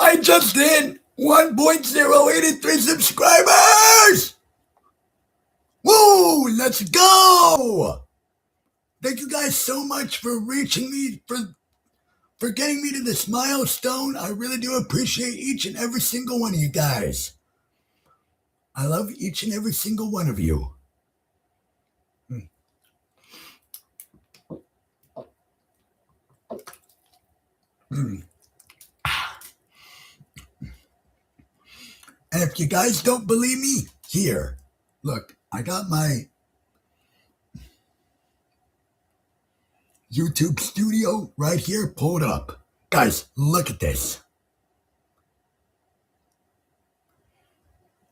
I just hit 1.083 subscribers! Woo! Let's go! Thank you guys so much for reaching me, for getting me to this milestone. I really do appreciate each and every single one of you guys. I love each and every single one of you. And if you guys don't believe me, here, look, I got my YouTube studio right here pulled up. Guys, look at this.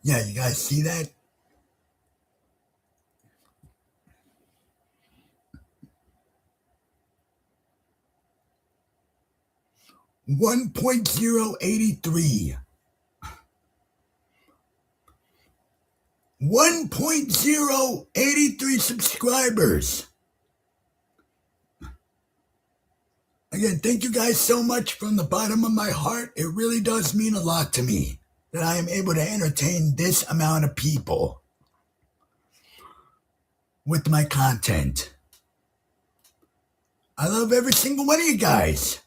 Yeah, you guys see that? One point zero 1.083 subscribers. Again, thank you guys so much from the bottom of my heart. It really does mean a lot to me that I am able to entertain this amount of people with my content. I love every single one of you guys.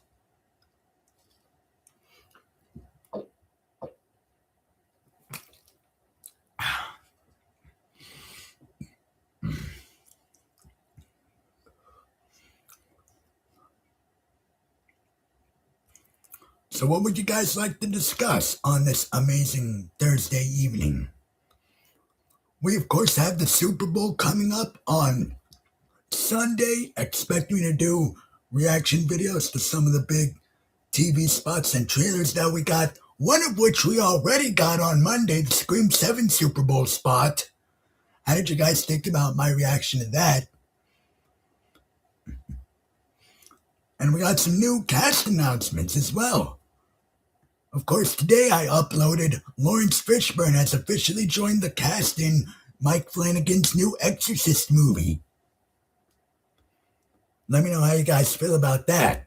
So what would you guys like to discuss on this amazing Thursday evening? We, of course, have the Super Bowl coming up on Sunday. Expect me to do reaction videos to some of the big TV spots and trailers that we got. One of which we already got on Monday, the Scream 7 Super Bowl spot. How did you guys think about my reaction to that? And we got some new cast announcements as well. Of course, today I uploaded Lawrence Fishburne has officially joined the cast in Mike Flanagan's new Exorcist movie. Let me know how you guys feel about that.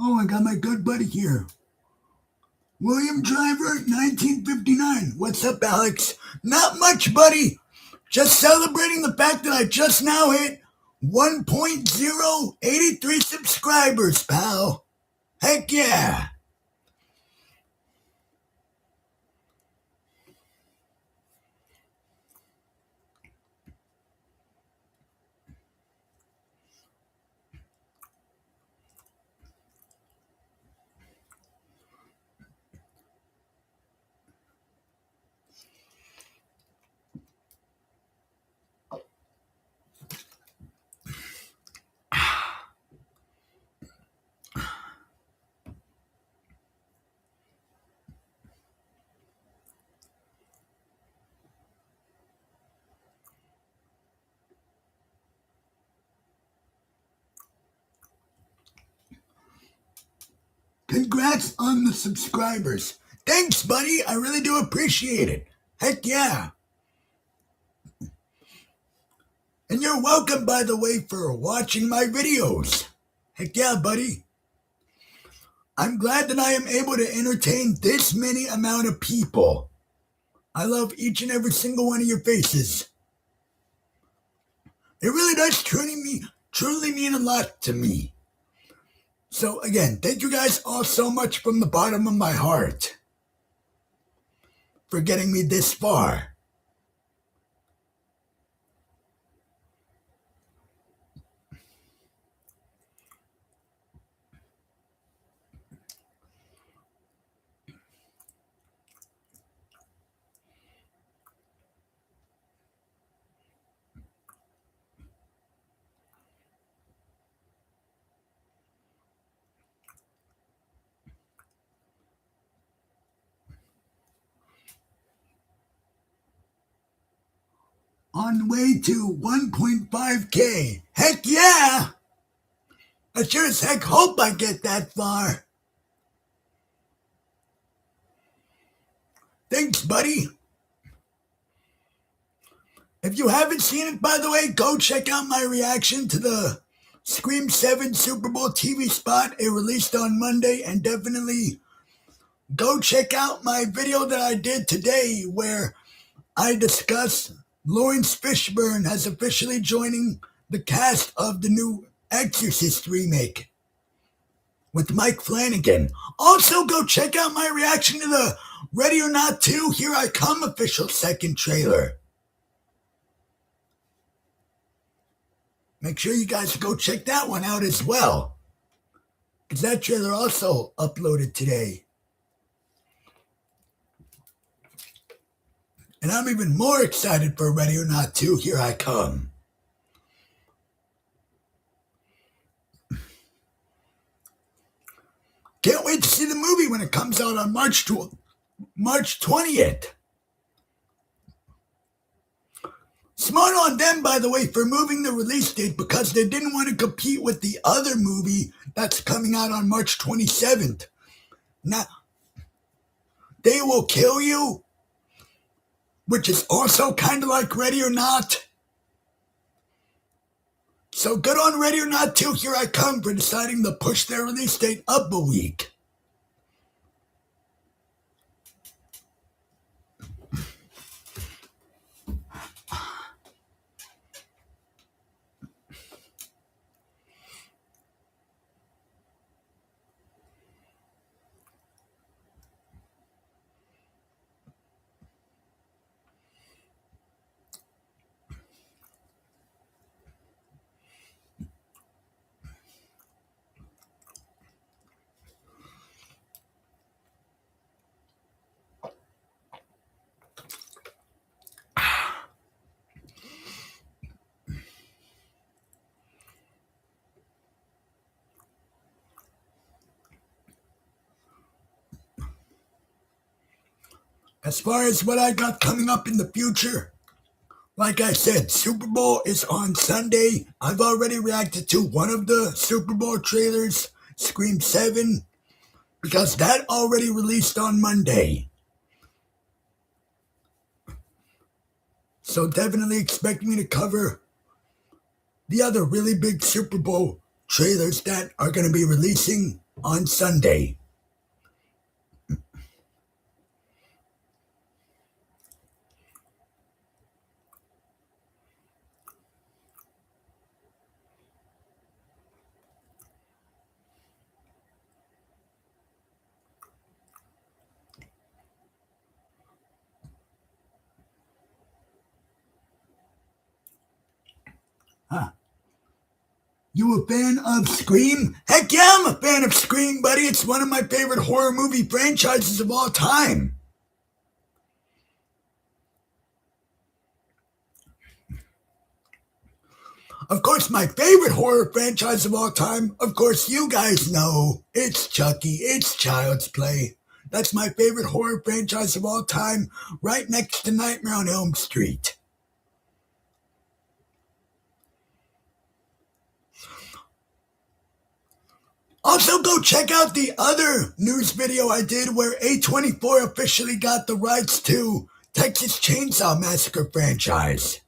Oh, I got my good buddy here. William Driver, 1959. What's up, Alex? Not much, buddy. Just celebrating the fact that I just now hit 1.083 subscribers, pal. Heck yeah. Congrats on the subscribers. Thanks, buddy. I really do appreciate it. Heck yeah. And you're welcome, by the way, for watching my videos. Heck yeah, buddy. I'm glad that I am able to entertain this many amount of people. I love each and every single one of your faces. It really does truly mean a lot to me. So again, thank you guys all so much from the bottom of my heart for getting me this far. on the way to 1.5K. Heck yeah! I sure as heck hope I get that far. Thanks, buddy. If you haven't seen it, by the way, go check out my reaction to the Scream 7 Super Bowl TV spot. It released on Monday, and definitely go check out my video that I did today where I discuss Lawrence Fishburne has officially joining the cast of the new Exorcist remake with Mike Flanagan. Also, go check out my reaction to the Ready or Not 2 Here I Come official second trailer. Make sure you guys go check that one out as well, because that trailer also uploaded today. And I'm even more excited for Ready or Not 2 Here I Come. Can't wait to see the movie when it comes out on March 20th. Smart on them, by the way, for moving the release date because they didn't want to compete with the other movie that's coming out on March 27th. Now, They Will Kill You, which is also kind of like Ready or Not. So good on Ready or Not 2 Here I Come for deciding to push their release date up a week. As far as what I got coming up in the future, like I said, Super Bowl is on Sunday. I've already reacted to one of the Super Bowl trailers, Scream 7, because that already released on Monday. So definitely expect me to cover the other really big Super Bowl trailers that are going to be releasing on Sunday. Huh. You a fan of Scream? Heck yeah, I'm a fan of Scream, buddy. It's one of my favorite horror movie franchises of all time. Of course, my favorite horror franchise of all time, of course, you guys know, it's Chucky, it's Child's Play. That's my favorite horror franchise of all time, right next to Nightmare on Elm Street. Also, go check out the other news video I did where A24 officially got the rights to Texas Chainsaw Massacre franchise.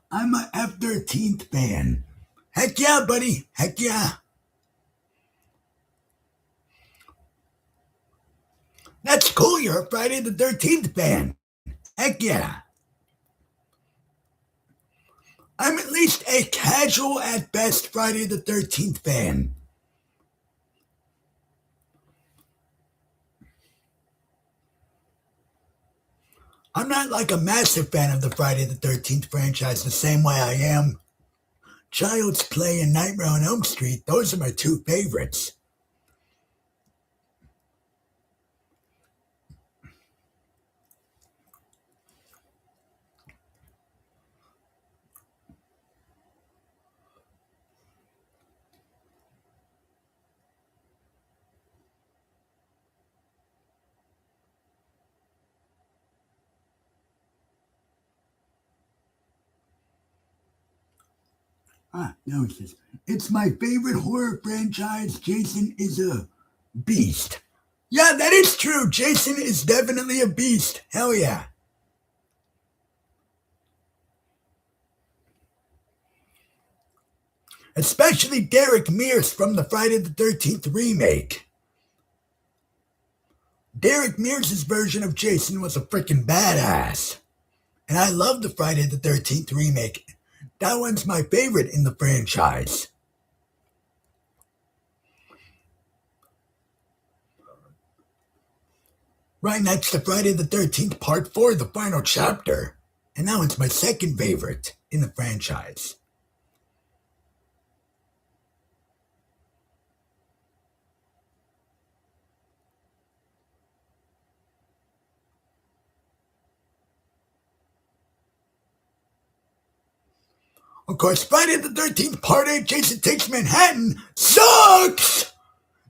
I'm a F-13th fan. Heck yeah, buddy. Heck yeah. That's cool. You're a Friday the 13th fan. Heck yeah. I'm at least a casual at best Friday the 13th fan. I'm not like a massive fan of the Friday the 13th franchise the same way I am Child's Play and Nightmare on Elm Street, those are my two favorites. No, it says, it's my favorite horror franchise. Jason is a beast. Yeah, that is true. Jason is definitely a beast. Hell yeah. Especially Derek Mears from the Friday the 13th remake. Derek Mears' version of Jason was a freaking badass. And I love the Friday the 13th remake. That one's my favorite in the franchise. Right next to Friday the 13th Part 4, the final chapter. And that one's my second favorite in the franchise. Of course, Friday the 13th Part 8, Jason Takes Manhattan, sucks!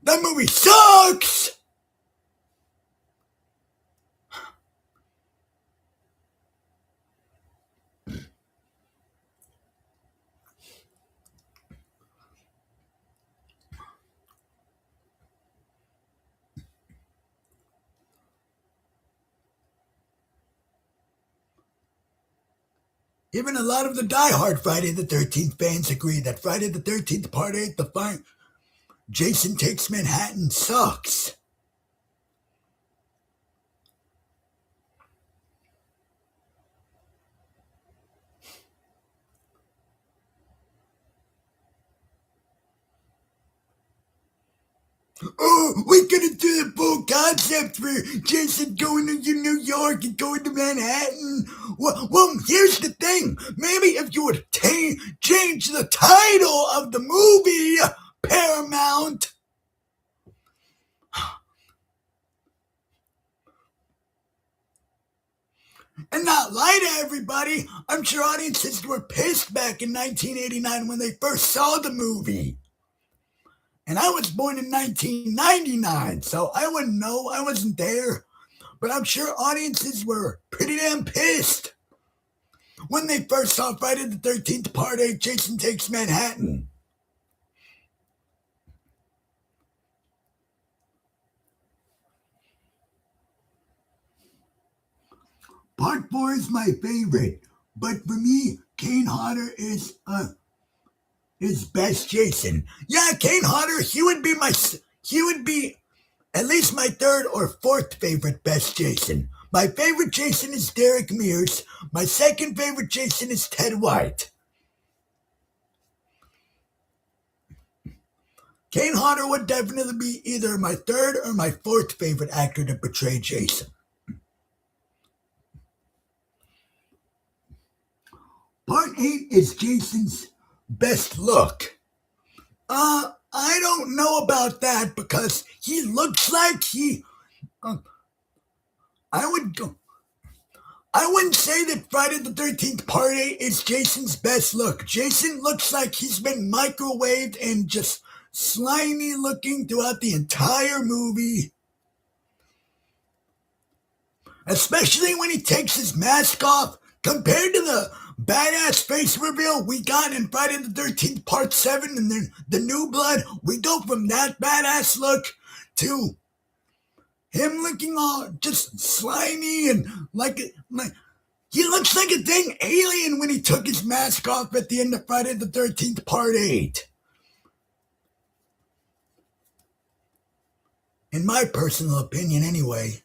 That movie sucks! Even a lot of the die-hard Friday the 13th fans agree that Friday the 13th Part 8, the fine Jason Takes Manhattan sucks. Oh, we couldn't do the full concept for Jason going to New York and going to Manhattan. Well, here's the thing. Maybe if you would change the title of the movie, Paramount. And not lie to everybody. I'm sure audiences were pissed back in 1989 when they first saw the movie. And I was born in 1999, so I wouldn't know. I wasn't there. But I'm sure audiences were pretty damn pissed when they first saw Friday the 13th Part 8, Jason Takes Manhattan. Part 4 is my favorite, but for me, Kane Hodder is best Jason. Yeah, Kane Hodder, he would be at least my third or fourth favorite best Jason. My favorite Jason is Derek Mears. My second favorite Jason is Ted White. Kane Hodder would definitely be either my third or my fourth favorite actor to portray Jason. Part 8 is Jason's best look. I don't know about that because he looks like I would go. I wouldn't say that Friday the 13th Part 8 is Jason's best look. Jason looks like he's been microwaved and just slimy looking throughout the entire movie. Especially when he takes his mask off. Compared to the badass face reveal we got in Friday the 13th Part 7 and then the New Blood, we go from that badass look to him looking all just slimy and like he looks like a dang alien when he took his mask off at the end of Friday the 13th Part 8. In my personal opinion, anyway.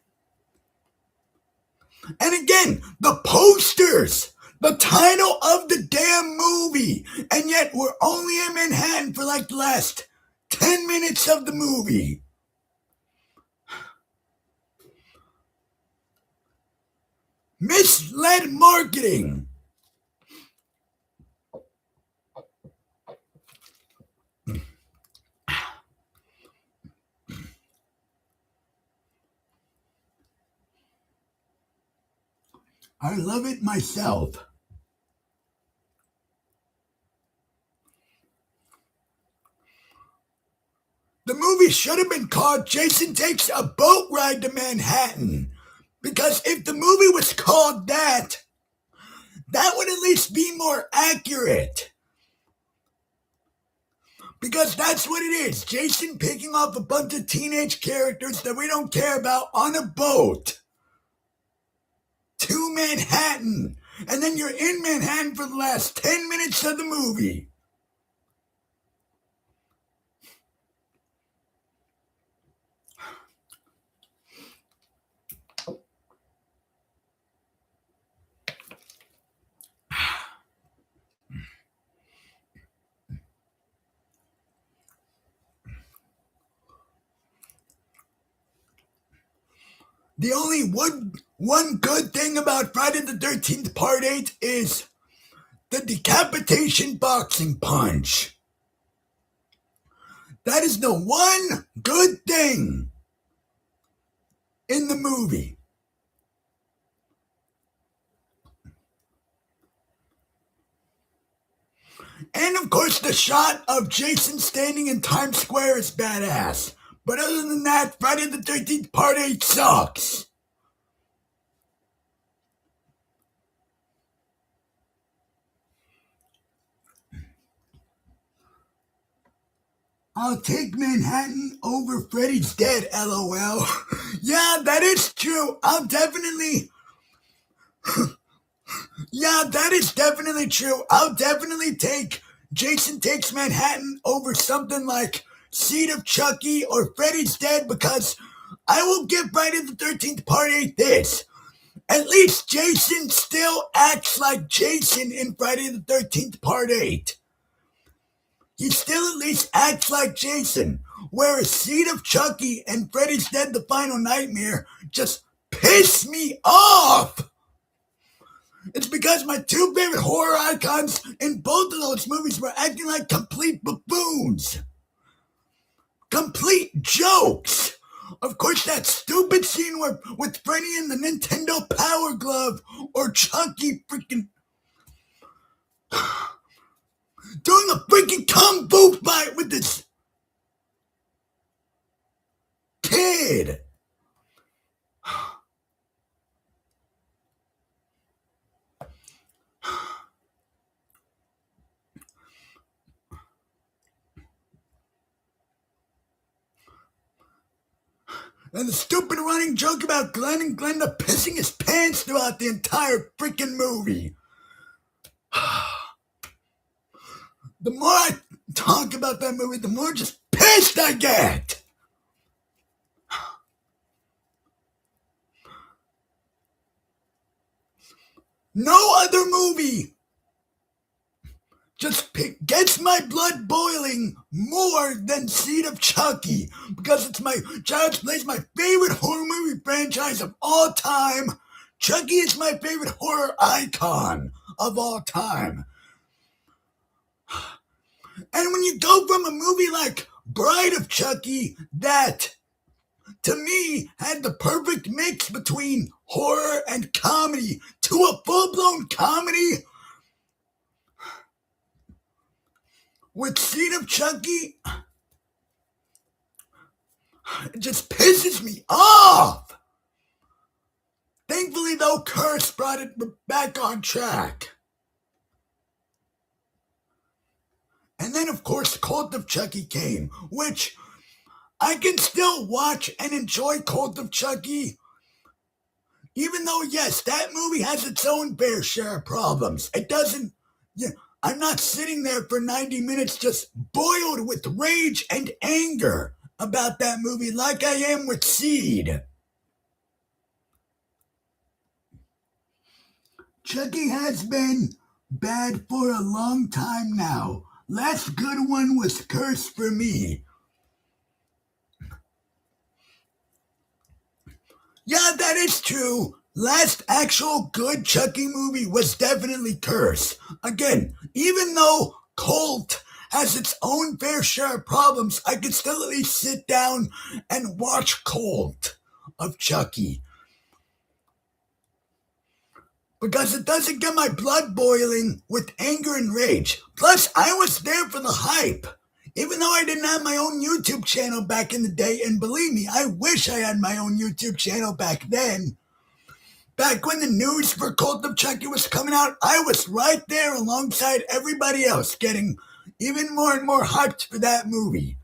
And again, the posters, the title of the damn movie, and yet we're only in Manhattan for like the last 10 minutes of the movie. Misled marketing. I love it myself. The movie should have been called Jason Takes a Boat Ride to Manhattan. Because if the movie was called that, that would at least be more accurate. Because that's what it is. Jason picking off a bunch of teenage characters that we don't care about on a boat to Manhattan. And then you're in Manhattan for the last 10 minutes of the movie. The only one good thing about Friday the 13th Part 8 is the decapitation boxing punch. That is the one good thing in the movie. And of course, the shot of Jason standing in Times Square is badass. But other than that, Friday the 13th Part 8 sucks. I'll take Manhattan over Freddy's Dead, LOL. Yeah, that is true. Yeah, that is definitely true. I'll definitely take Jason Takes Manhattan over something like Seed of Chucky or Freddy's Dead because I will give Friday the 13th Part 8 this. At least Jason still acts like Jason in Friday the 13th Part 8. He still at least acts like Jason, whereas Seed of Chucky and Freddy's Dead the Final Nightmare just piss me off. It's because my two favorite horror icons in both of those movies were acting like complete buffoons. Complete jokes. Of course, that stupid scene with Freddy and the Nintendo Power Glove or Chucky freaking doing a freaking kung fu fight with this kid. And the stupid running joke about Glenn and Glenda pissing his pants throughout the entire freaking movie. The more I talk about that movie, the more just pissed I get. No other movie just gets my blood boiling more than Seed of Chucky because it's my Child's Play's my favorite horror movie franchise of all time. Chucky is my favorite horror icon of all time. And when you go from a movie like Bride of Chucky that to me had the perfect mix between horror and comedy to a full-blown comedy with Seed of Chucky, it just pisses me off. Thankfully, though, Curse brought it back on track. And then, of course, Cult of Chucky came, which I can still watch and enjoy Cult of Chucky. Even though, yes, that movie has its own fair share of problems. It doesn't, I'm not sitting there for 90 minutes just boiled with rage and anger about that movie like I am with Seed. Chucky has been bad for a long time now. Last good one was Curse for me. Yeah, that is true. Last actual good Chucky movie was definitely Curse. Again, even though Cult has its own fair share of problems, I could still at least sit down and watch Cult of Chucky. because it doesn't get my blood boiling with anger and rage. Plus, I was there for the hype. Even though I didn't have my own YouTube channel back in the day, and believe me, I wish I had my own YouTube channel back then. Back when the news for Cult of Chucky was coming out, I was right there alongside everybody else, getting even more and more hyped for that movie.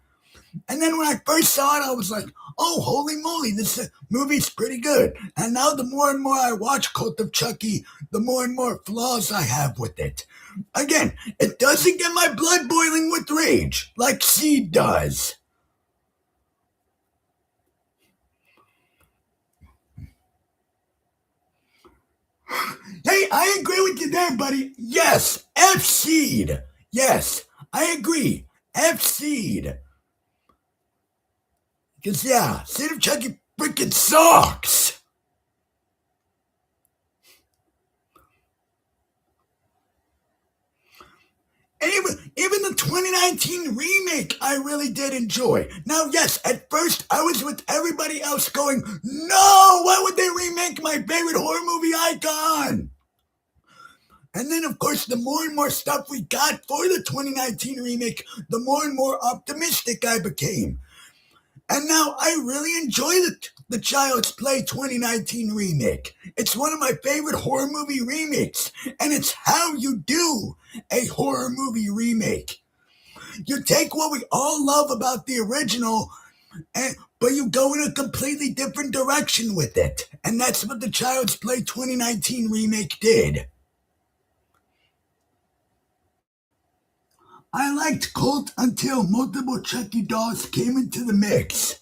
And then when I first saw it, I was like, oh, holy moly, this movie's pretty good. And now the more and more I watch Cult of Chucky, the more and more flaws I have with it. Again, it doesn't get my blood boiling with rage like Seed does. Hey, I agree with you there, buddy. Yes, F Seed. Yes, I agree. F Seed. Because, yeah, Seed of Chucky freaking sucks. And even the 2019 remake, I really did enjoy. Now, yes, at first I was with everybody else going, no, why would they remake my favorite horror movie icon? And then, of course, the more and more stuff we got for the 2019 remake, the more and more optimistic I became. And now I really enjoy the Child's Play 2019 remake. It's one of my favorite horror movie remakes, and it's how you do a horror movie remake. You take what we all love about the original, but you go in a completely different direction with it. And that's what the Child's Play 2019 remake did. I liked Cult until multiple Chucky dolls came into the mix.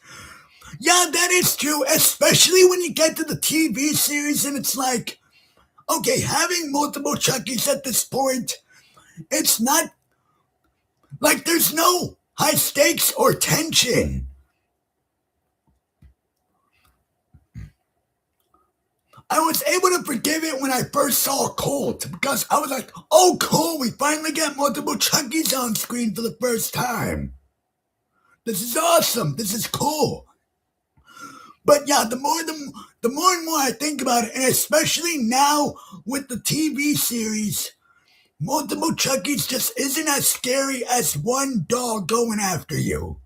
Yeah, that is true, especially when you get to the TV series and it's like, okay, having multiple Chuckies at this point, it's not like there's no high stakes or tension. I was able to forgive it when I first saw Colt because I was like, oh, cool, we finally get multiple Chuckies on screen for the first time. This is awesome. This is cool. But yeah, the more and more I think about it, and especially now with the TV series, multiple Chuckies just isn't as scary as one dog going after you.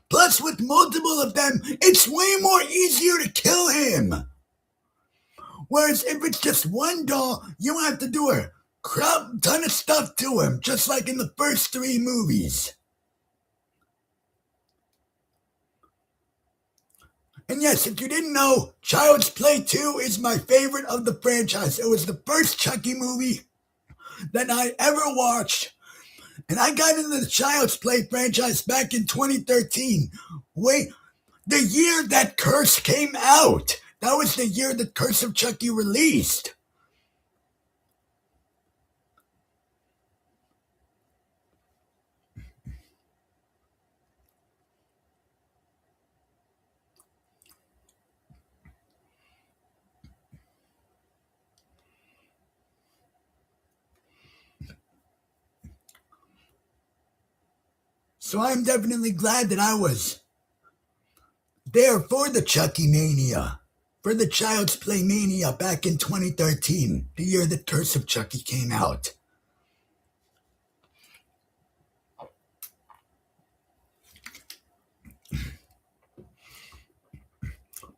Plus, with multiple of them, it's way more easier to kill him. Whereas if it's just one doll, you have to do a crap ton of stuff to him, just like in the first three movies. And yes, if you didn't know, Child's Play 2 is my favorite of the franchise. It was the first Chucky movie that I ever watched. And I got into the Child's Play franchise back in 2013. Wait, the year that Curse came out. That was the year that Curse of Chucky released. So I'm definitely glad that I was there for the Chucky Mania, for the Child's Play Mania back in 2013, the year that Curse of Chucky came out.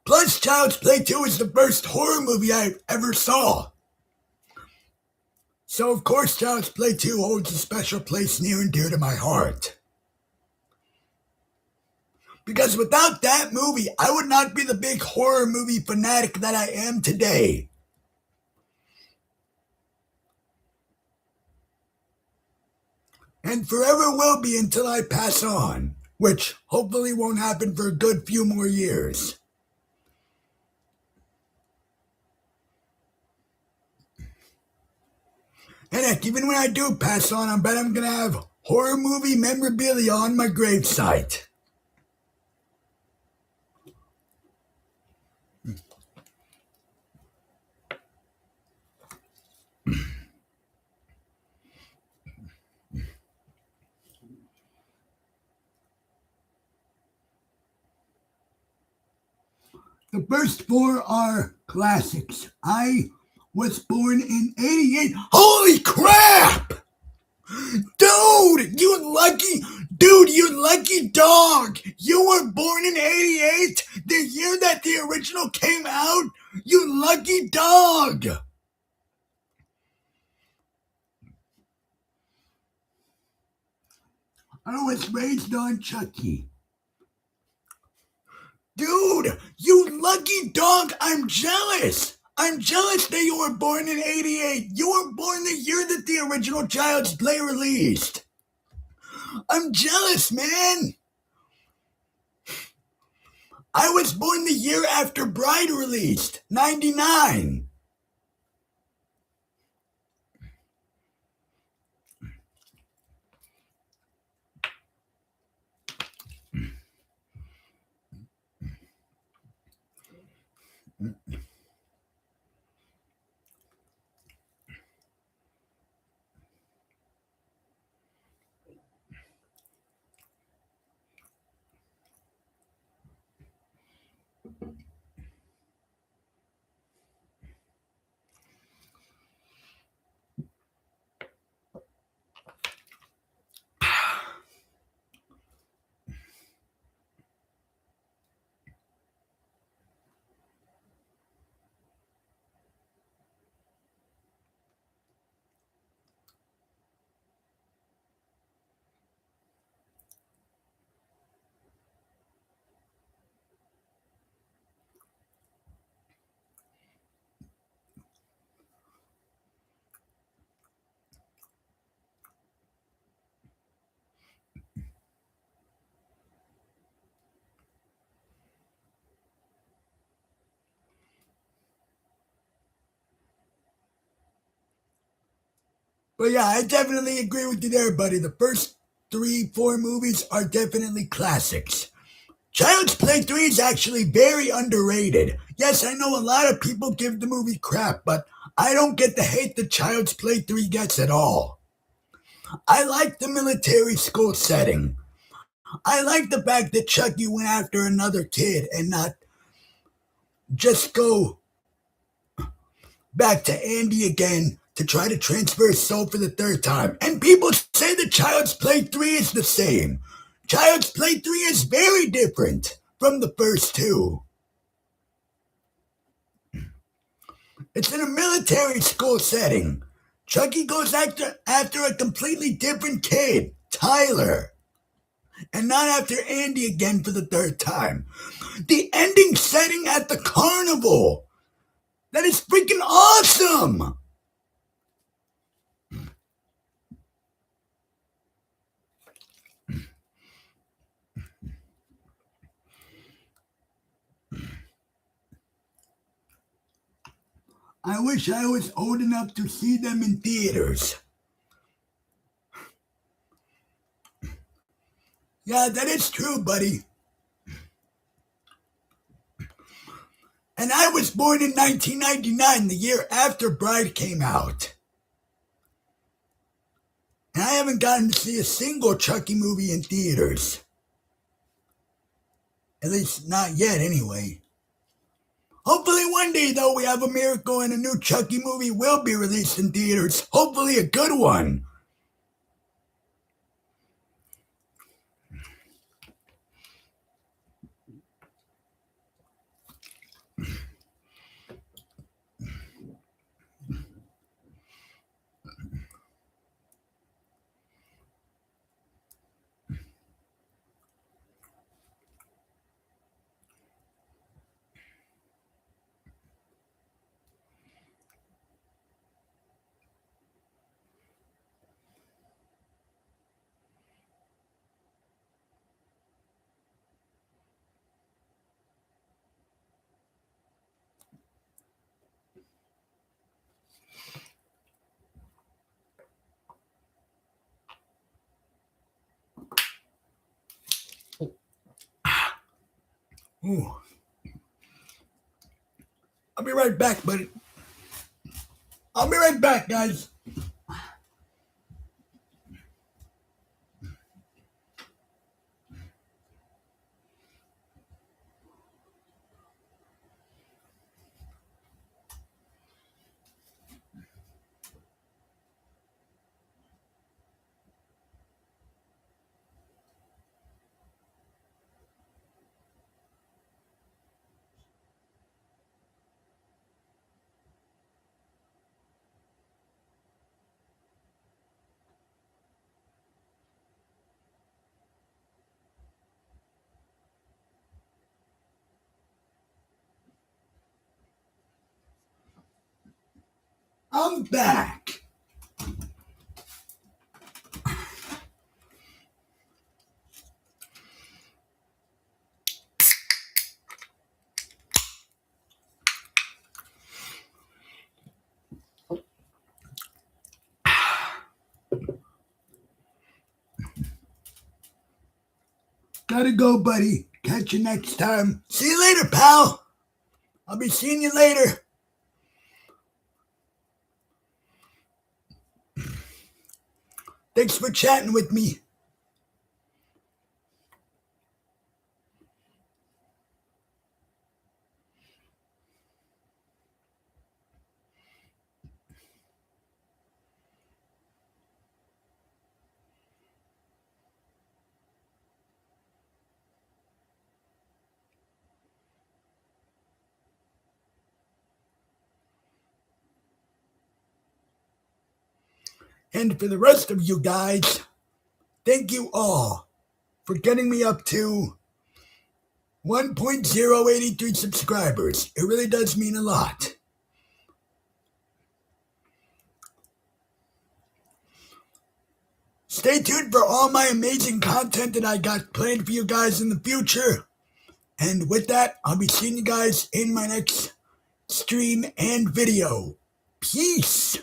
Plus, Child's Play 2 is the first horror movie I ever saw. So, of course, Child's Play 2 holds a special place near and dear to my heart. Because without that movie, I would not be the big horror movie fanatic that I am today. And forever will be until I pass on, which hopefully won't happen for a good few more years. And heck, even when I do pass on, I bet I'm going to have horror movie memorabilia on my gravesite. The first four are classics. I was born in 88. Holy crap! Dude, you lucky dog. You were born in 88, the year that the original came out. You lucky dog. I was raised on Chucky. Dude, you lucky dog, I'm jealous. I'm jealous that you were born in 88. You were born the year that the original Child's Play released. I'm jealous, man. I was born the year after Bride released, 99. But yeah, I definitely agree with you there, buddy. The first three, four movies are definitely classics. Child's Play 3 is actually very underrated. Yes, I know a lot of people give the movie crap, but I don't get the hate that Child's Play 3 gets at all. I like the military school setting. I like the fact that Chucky went after another kid and not just go back to Andy again to try to transfer his soul for the third time. And people say that Child's Play 3 is the same. Child's Play 3 is very different from the first two. It's in a military school setting. Chucky goes after a completely different kid, Tyler, and not after Andy again for the third time. The ending setting at the carnival. That is freaking awesome! I wish I was old enough to see them in theaters. Yeah, that is true, buddy. And I was born in 1999, the year after Bride came out. And I haven't gotten to see a single Chucky movie in theaters. At least not yet, anyway. Hopefully one day, though, we have a miracle and a new Chucky movie will be released in theaters. Hopefully a good one. Ooh. I'll be right back, buddy. I'll be right back, guys. I'm back. Gotta go, buddy. Catch you next time. See you later, pal. I'll be seeing you later. Thanks for chatting with me. And for the rest of you guys, thank you all for getting me up to 1.083 subscribers. It really does mean a lot. Stay tuned for all my amazing content that I got planned for you guys in the future. And with that, I'll be seeing you guys in my next stream and video. Peace.